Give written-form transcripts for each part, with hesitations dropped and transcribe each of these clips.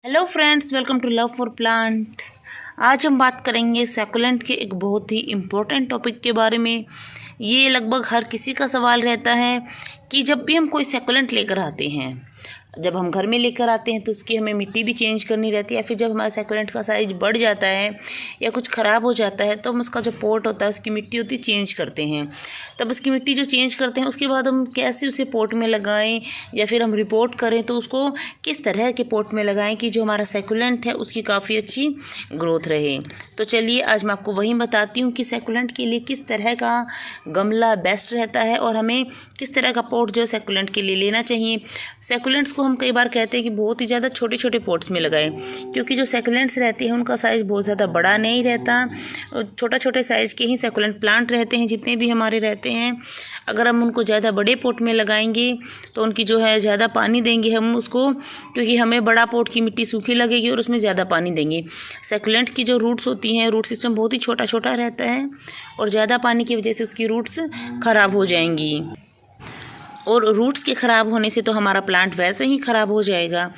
Hello friends, welcome to love for plant. आज हम बात करेंगे सैकुलेंट के एक बहुत ही इम्पोर्टेंट टॉपिक के बारे में। ये लगभग हर किसी का सवाल रहता है कि जब भी हम कोई सैकुलेंट लेकर आते हैं, जब हम घर में लेकर आते हैं तो उसकी हमें मिट्टी भी चेंज करनी रहती है, या फिर जब हमारा सैकुलेंट का साइज बढ़ जाता है या कुछ ख़राब हो जाता है तो हम उसका जो पॉट होता है, उसकी मिट्टी होती है, चेंज करते हैं। तब उसकी मिट्टी जो चेंज करते हैं उसके बाद हम कैसे उसे पॉट में लगाएं, या फिर हम रिपोर्ट करें तो उसको किस तरह के पॉट में लगाएं कि जो हमारा सैकुलेंट है उसकी काफ़ी अच्छी ग्रोथ रहे। तो चलिए आज मैं आपको वही बताती हूँ कि सैकुलेंट के लिए किस तरह का गमला बेस्ट रहता है और हमें किस तरह का पॉट जो सैकुलेंट के लिए लेना चाहिए। सैकुलेंट्स को हम कई बार कहते हैं कि बहुत ही ज़्यादा छोटे छोटे पॉट्स में लगाएं, क्योंकि जो सैकुलेंट्स रहती है उनका साइज़ बहुत ज़्यादा बड़ा नहीं रहता, छोटा छोटे साइज़ के ही सैकुलेंट प्लांट रहते हैं जितने भी हमारे रहते हैं। अगर हम उनको ज़्यादा बड़े पॉट में लगाएंगे तो उनकी जो है ज़्यादा पानी देंगे हम उसको, क्योंकि हमें बड़ा पॉट की मिट्टी सूखी लगेगी और उसमें ज़्यादा पानी देंगे। सैकुलेंट की जो रूट्स होती हैं, रूट सिस्टम बहुत ही छोटा छोटा रहता है और ज़्यादा पानी की वजह से उसकी रूट्स ख़राब हो जाएंगी, और रूट्स के ख़राब होने से तो हमारा प्लांट वैसे ही ख़राब हो जाएगा।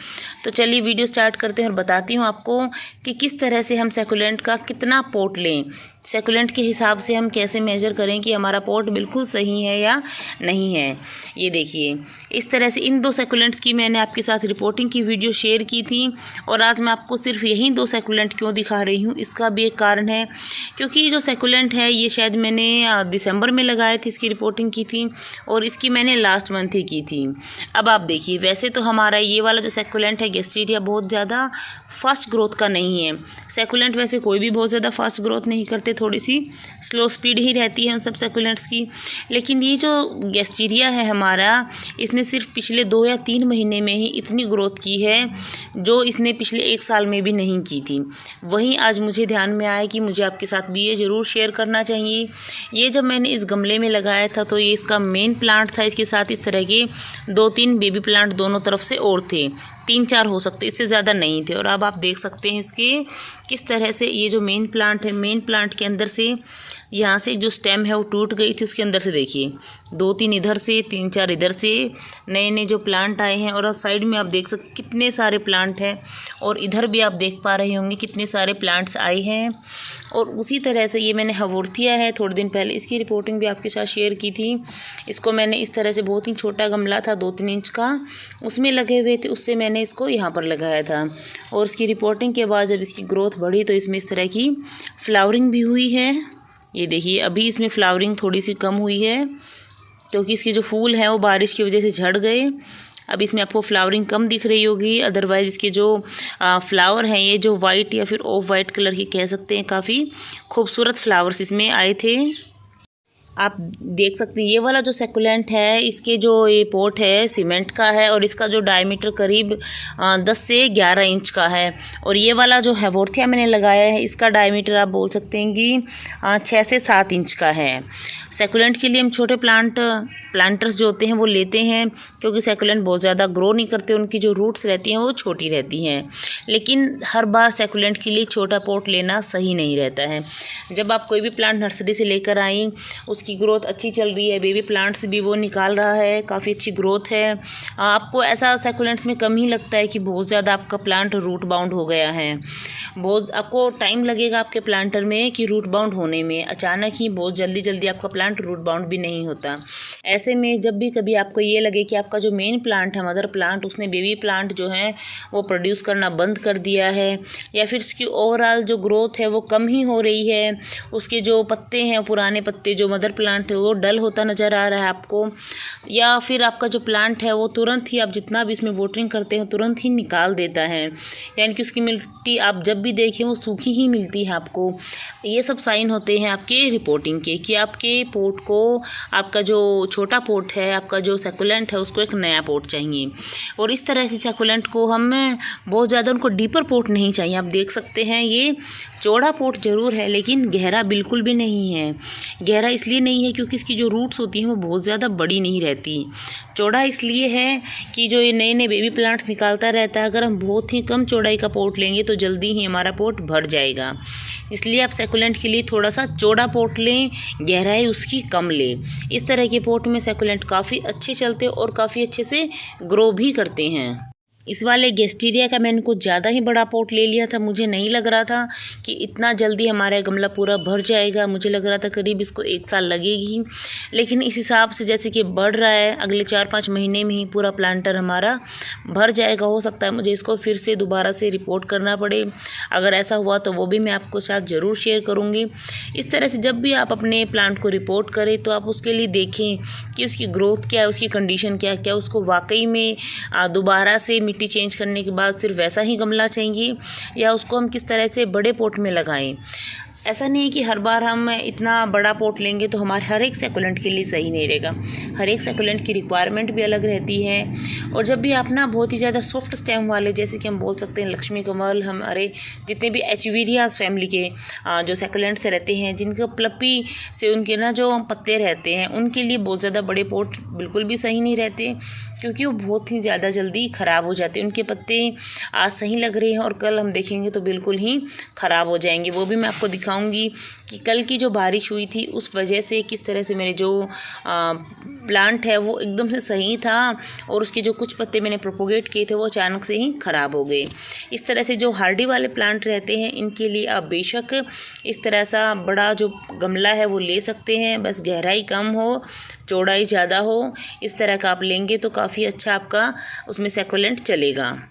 तो चलिए वीडियो स्टार्ट करते हैं और बताती हूँ आपको कि किस तरह से हम सैकुलेंट का कितना पॉट लें। सैकुलेंट के हिसाब से हम कैसे मेज़र करें कि हमारा पॉट बिल्कुल सही है या नहीं है। ये देखिए, इस तरह से इन दो सैकुलेंट्स की मैंने आपके साथ रिपोर्टिंग की वीडियो शेयर की थी, और आज मैं आपको सिर्फ यही दो सैकुलेंट क्यों दिखा रही हूँ इसका भी एक कारण है, क्योंकि जो सैकुलेंट है ये शायद मैंने दिसंबर में लगाए थे, इसकी रिपोर्टिंग की थी, और इसकी मैंने लास्ट मंथ ही की थी। अब आप देखिए, वैसे तो हमारा ये वाला जो सैकुलेंट है गेस्टीरिया बहुत ज़्यादा फास्ट ग्रोथ का नहीं है। सैकुलेंट वैसे कोई भी बहुत ज़्यादा फास्ट ग्रोथ नहीं करते, थोड़ी सी स्लो स्पीड ही रहती है उन सब सैकुलेंट्स की। लेकिन ये जो गेस्टीरिया है हमारा, इसने सिर्फ पिछले 2 या 3 महीने में ही इतनी ग्रोथ की है जो इसने पिछले 1 साल में भी नहीं की थी। वहीं आज मुझे ध्यान में आया कि मुझे आपके साथ भी ये ज़रूर शेयर करना चाहिए। ये जब मैंने इस गमले में लगाया था तो ये इसका मेन प्लांट था, इसके साथ इस तरह के 2-3 बेबी प्लांट दोनों तरफ से और थे, 3-4 हो सकते, इससे ज़्यादा नहीं थे। और अब आप देख सकते हैं इसके किस तरह से ये जो मेन प्लांट है, मेन प्लांट के अंदर से यहाँ से जो स्टेम है वो टूट गई थी, उसके अंदर से देखिए 2-3 इधर से, 3-4 इधर से नए नए जो प्लांट आए हैं। और साइड में आप देख सकते कितने सारे प्लांट हैं, और इधर भी आप देख पा रहे होंगे कितने सारे प्लांट्स आए हैं। और उसी तरह से ये मैंने हवोर्थिया है, थोड़े दिन पहले इसकी रिपोर्टिंग भी आपके साथ शेयर की थी। इसको मैंने इस तरह से, बहुत ही छोटा गमला था 2-3 इंच का, उसमें लगे हुए थे, उससे मैंने इसको यहाँ पर लगाया था। और इसकी रिपोर्टिंग के बाद जब इसकी ग्रोथ बढ़ी तो इसमें इस तरह की फ्लावरिंग भी हुई है। ये देखिए, अभी इसमें फ्लावरिंग थोड़ी सी कम हुई है क्योंकि इसके जो फूल हैं वो बारिश की वजह से झड़ गए। अब इसमें आपको फ्लावरिंग कम दिख रही होगी, अदरवाइज़ इसके जो फ्लावर हैं ये जो वाइट या फिर ऑफ वाइट कलर के कह सकते हैं, काफ़ी खूबसूरत फ्लावर्स इसमें आए थे। आप देख सकते हैं ये वाला जो सैकुलेंट है, इसके जो ये पॉट है सीमेंट का है, और इसका जो डायमीटर करीब 10 से 11 इंच का है। और ये वाला जो हैवोर्थिया मैंने लगाया है, इसका डायमीटर आप बोल सकते हैं कि 6 से 7 इंच का है। सैकुलेंट के लिए हम छोटे प्लांटर्स जो होते हैं वो लेते हैं, क्योंकि सैकुलेंट बहुत ज़्यादा ग्रो नहीं करते, उनकी जो रूट्स रहती हैं वो छोटी रहती हैं। लेकिन हर बार सैकुलेंट के लिए छोटा पॉट लेना सही नहीं रहता है। जब आप कोई भी प्लांट नर्सरी से लेकर आई, उसकी ग्रोथ अच्छी चल रही है, बेबी प्लांट्स भी वो निकाल रहा है, काफ़ी अच्छी ग्रोथ है, आपको ऐसा सैकुलेंट्स में कम ही लगता है कि बहुत ज़्यादा आपका प्लांट रूट बाउंड हो गया है। बहुत आपको टाइम लगेगा आपके प्लांटर में कि रूट बाउंड होने में, अचानक ही बहुत जल्दी आपका प्लांट रूट बाउंड भी नहीं होता। ऐसे में जब भी कभी आपको ये लगे कि आपका जो मेन प्लांट है, मदर प्लांट, उसने बेबी प्लांट जो है वो प्रोड्यूस करना बंद कर दिया है, या फिर उसकी ओवरऑल जो ग्रोथ है वो कम ही हो रही है, उसके जो पत्ते हैं, पुराने पत्ते, जो मदर प्लांट है वो डल होता नज़र आ रहा है आपको, या फिर आपका जो प्लांट है वो तुरंत ही, आप जितना भी इसमें वाटरिंग करते हैं तुरंत ही निकाल देता है, यानी कि उसकी मिट्टी आप जब भी देखें वो सूखी ही मिलती है आपको। ये सब साइन होते हैं आपके रिपोर्टिंग के कि आपके पोट को, आपका जो छोटा पोट है, आपका जो सैकुलेंट है, उसको एक नया पोट चाहिए। और इस तरह से सैकुलेंट को हम बहुत ज़्यादा, उनको डीपर पोट नहीं चाहिए। आप देख सकते हैं ये चौड़ा पोट ज़रूर है लेकिन गहरा बिल्कुल भी नहीं है। गहरा इसलिए नहीं है क्योंकि इसकी जो रूट्स होती हैं वो बहुत ज़्यादा बड़ी नहीं रहती। चौड़ा इसलिए है कि जो ये नए नए बेबी प्लांट्स निकालता रहता है, अगर हम बहुत ही कम चौड़ाई का पोट लेंगे तो जल्दी ही हमारा पोट भर जाएगा। इसलिए आप सैकुलेंट के लिए थोड़ा सा चौड़ा पोट लें, गहराई उसकी कम लें। इस तरह के पोट में सैकुलेंट काफ़ी अच्छे चलते और काफ़ी अच्छे से ग्रो भी करते हैं। इस वाले गेस्टीरिया का मैंने कुछ ज़्यादा ही बड़ा पॉट ले लिया था। मुझे नहीं लग रहा था कि इतना जल्दी हमारा गमला पूरा भर जाएगा। मुझे लग रहा था करीब इसको 1 साल लगेगी, लेकिन इस हिसाब से जैसे कि बढ़ रहा है, अगले 4-5 महीने में ही पूरा प्लांटर हमारा भर जाएगा। हो सकता है मुझे इसको फिर से दोबारा से रिपोर्ट करना पड़े। अगर ऐसा हुआ तो वो भी मैं आपको साथ ज़रूर शेयर करूँगी। इस तरह से जब भी आप अपने प्लांट को रिपोर्ट करें तो आप उसके लिए देखें कि उसकी ग्रोथ क्या है, उसकी कंडीशन क्या है, क्या उसको वाकई में दोबारा से मिट्टी चेंज करने के बाद सिर्फ वैसा ही गमला चाहिए, या उसको हम किस तरह से बड़े पॉट में लगाएं। ऐसा नहीं है कि हर बार हम इतना बड़ा पॉट लेंगे तो हमारे हर एक सैकुलेंट के लिए सही नहीं रहेगा। हर एक सैकुलेंट की रिक्वायरमेंट भी अलग रहती है। और जब भी आप ना बहुत ही ज़्यादा सॉफ्ट स्टेम वाले, जैसे कि हम बोल सकते हैं लक्ष्मी कमल, हमारे जितने भी एचवीरियाज फैमिली के जो सैकुलेंट्स रहते हैं, जिनका प्लपी से उनके ना जो पत्ते रहते हैं, उनके लिए बहुत ज़्यादा बड़े पॉट बिल्कुल भी सही नहीं रहते, क्योंकि वो बहुत ही ज़्यादा जल्दी ख़राब हो जाते हैं। उनके पत्ते आज सही लग रहे हैं और कल हम देखेंगे तो बिल्कुल ही ख़राब हो जाएंगे। वो भी मैं आपको दिखाऊंगी कि कल की जो बारिश हुई थी उस वजह से किस तरह से मेरे जो प्लांट है वो एकदम से सही था, और उसके जो कुछ पत्ते मैंने प्रोपोगेट किए थे वो अचानक से ही ख़राब हो गए। इस तरह से जो हार्डी वाले प्लांट रहते हैं, इनके लिए आप बेशक इस तरह सा बड़ा जो गमला है वो ले सकते हैं, बस गहराई कम हो, चौड़ाई ज़्यादा हो। इस तरह का आप लेंगे तो काफ़ी अच्छा आपका उसमें सैकुलेंट चलेगा।